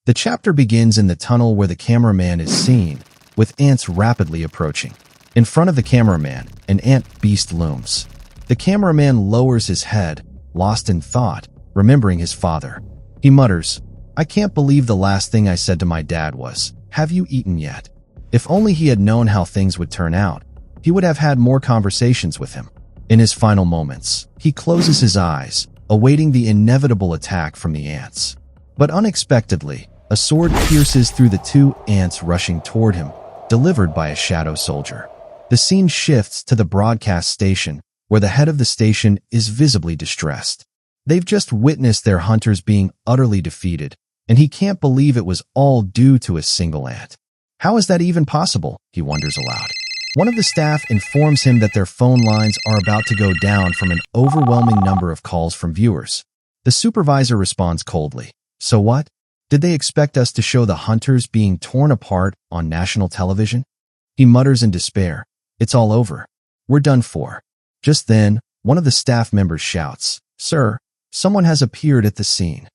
The chapter begins in the tunnel where the cameraman is seen, with ants rapidly approaching. In front of the cameraman, an ant beast looms. The cameraman lowers his head, lost in thought, remembering his father. He mutters, "I can't believe the last thing I said to my dad was, 'Have you eaten yet?' If only he had known how things would turn out, he would have had more conversations with him." In his final moments, he closes his eyes, awaiting the inevitable attack from the ants. But unexpectedly, a sword pierces through the two ants rushing toward him, delivered by a shadow soldier. The scene shifts to the broadcast station, where the head of the station is visibly distressed. They've just witnessed their hunters being utterly defeated, and he can't believe it was all due to a single ant. How is that even possible? He wonders aloud. One of the staff informs him that their phone lines are about to go down from an overwhelming number of calls from viewers. The supervisor responds coldly. So what? Did they expect us to show the hunters being torn apart on national television? He mutters in despair. It's all over. We're done for. Just then, one of the staff members shouts, "Sir, someone has appeared at the scene."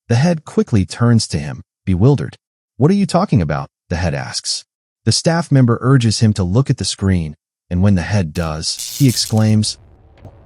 The head quickly turns to him, bewildered. "What are you talking about?" the head asks. The staff member urges him to look at the screen, and when the head does, he exclaims,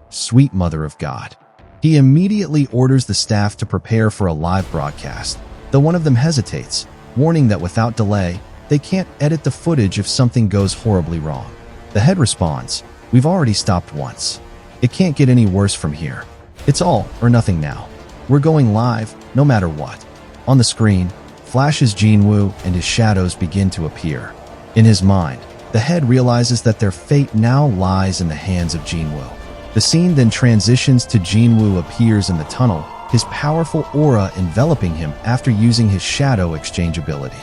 "Sweet Mother of God." He immediately orders the staff to prepare for a live broadcast, though one of them hesitates, warning that without delay, they can't edit the footage if something goes horribly wrong. The head responds, "We've already stopped once. It can't get any worse from here. It's all or nothing now. We're going live, no matter what." On the screen, flashes Jinwoo and his shadows begin to appear. In his mind, the head realizes that their fate now lies in the hands of Jinwoo. The scene then transitions to Jinwoo appears in the tunnel, his powerful aura enveloping him after using his shadow exchange ability.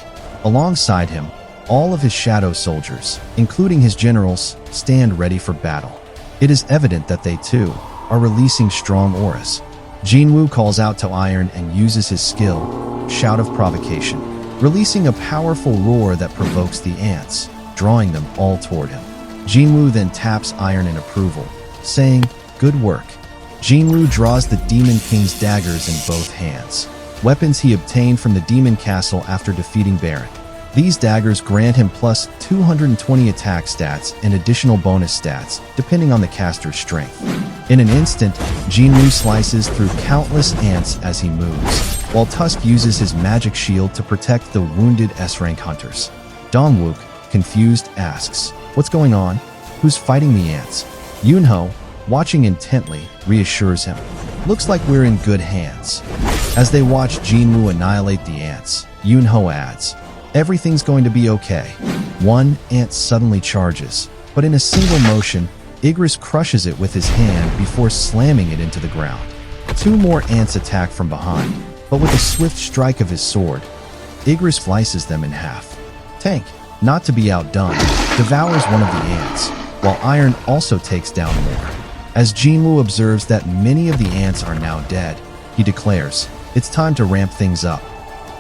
Alongside him, all of his shadow soldiers, including his generals, stand ready for battle. It is evident that they too are releasing strong auras. Jinwoo calls out to Iron and uses his skill, Shout of Provocation, releasing a powerful roar that provokes the ants, drawing them all toward him. Jinwoo then taps Iron in approval, saying, "Good work." Jinwoo draws the Demon King's daggers in both hands, weapons he obtained from the Demon Castle after defeating Baron. These daggers grant him plus 220 attack stats and additional bonus stats, depending on the caster's strength. In an instant, Jinwoo slices through countless ants as he moves, while Tusk uses his magic shield to protect the wounded S-rank hunters. Dongwook, confused, asks, "What's going on? Who's fighting the ants?" Yoonho, watching intently, reassures him, "Looks like we're in good hands." As they watch Jinwoo annihilate the ants, Yoonho adds, "Everything's going to be okay." One ant suddenly charges, but in a single motion, Igris crushes it with his hand before slamming it into the ground. Two more ants attack from behind, but with a swift strike of his sword, Igris slices them in half. Tank, not to be outdone, devours one of the ants, while Iron also takes down more. As Jinwoo observes that many of the ants are now dead, he declares, "It's time to ramp things up."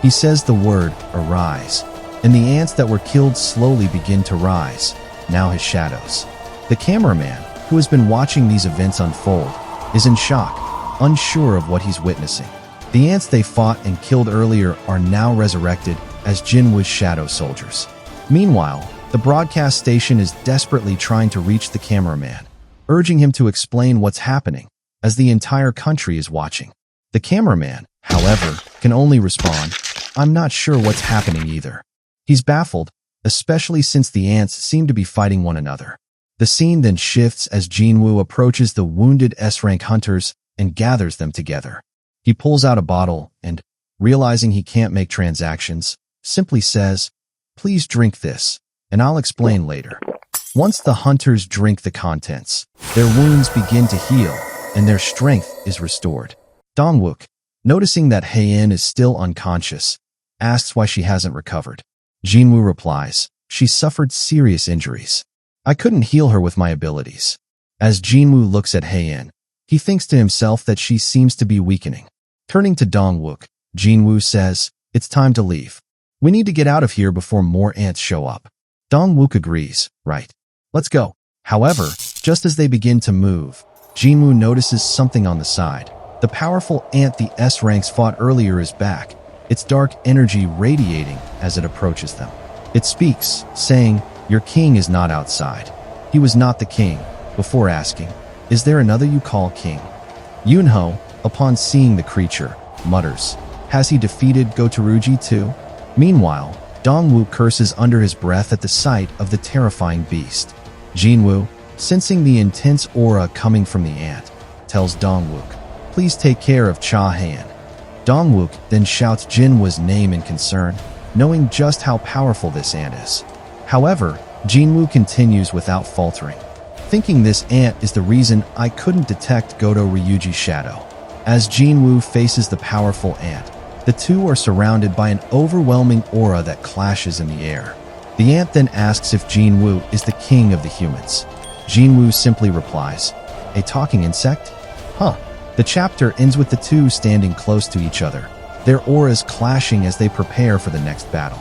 He says the word, "arise," and the ants that were killed slowly begin to rise, now his shadows. The cameraman, who has been watching these events unfold, is in shock, unsure of what he's witnessing. The ants they fought and killed earlier are now resurrected as Jinwoo's shadow soldiers. Meanwhile, the broadcast station is desperately trying to reach the cameraman, urging him to explain what's happening, as the entire country is watching. The cameraman, however, can only respond, "I'm not sure what's happening either." He's baffled, especially since the ants seem to be fighting one another. The scene then shifts as Jinwoo approaches the wounded S-rank hunters and gathers them together. He pulls out a bottle and, realizing he can't make transactions, simply says, "Please drink this, and I'll explain later." Once the hunters drink the contents, their wounds begin to heal, and their strength is restored. Dongwook, noticing that Haein is still unconscious, asks why she hasn't recovered. Jinwoo replies, "She suffered serious injuries. I couldn't heal her with my abilities." As Jinwoo looks at Haein, he thinks to himself that she seems to be weakening. Turning to Dongwook, Jinwoo says, "It's time to leave. We need to get out of here before more ants show up." Dongwook agrees, "Right. Let's go." However, just as they begin to move, Jinwoo notices something on the side. The powerful ant the S-ranks fought earlier is back, its dark energy radiating as it approaches them. It speaks, saying, "Your king is not outside. He was not the king," before asking, "Is there another you call king?" Yunho, upon seeing the creature, mutters, "Has he defeated Gotoruji too?" Meanwhile, Dongwoo curses under his breath at the sight of the terrifying beast. Jinwoo, sensing the intense aura coming from the ant, tells Dongwook, "Please take care of Cha-han." Dongwook then shouts Jinwoo's name in concern, knowing just how powerful this ant is. However, Jinwoo continues without faltering, thinking this ant is the reason I couldn't detect Goto Ryuji's shadow. As Jinwoo faces the powerful ant, the two are surrounded by an overwhelming aura that clashes in the air. The ant then asks if Jinwoo is the king of the humans. Jinwoo simply replies, "A talking insect? Huh." The chapter ends with the two standing close to each other, their auras clashing as they prepare for the next battle.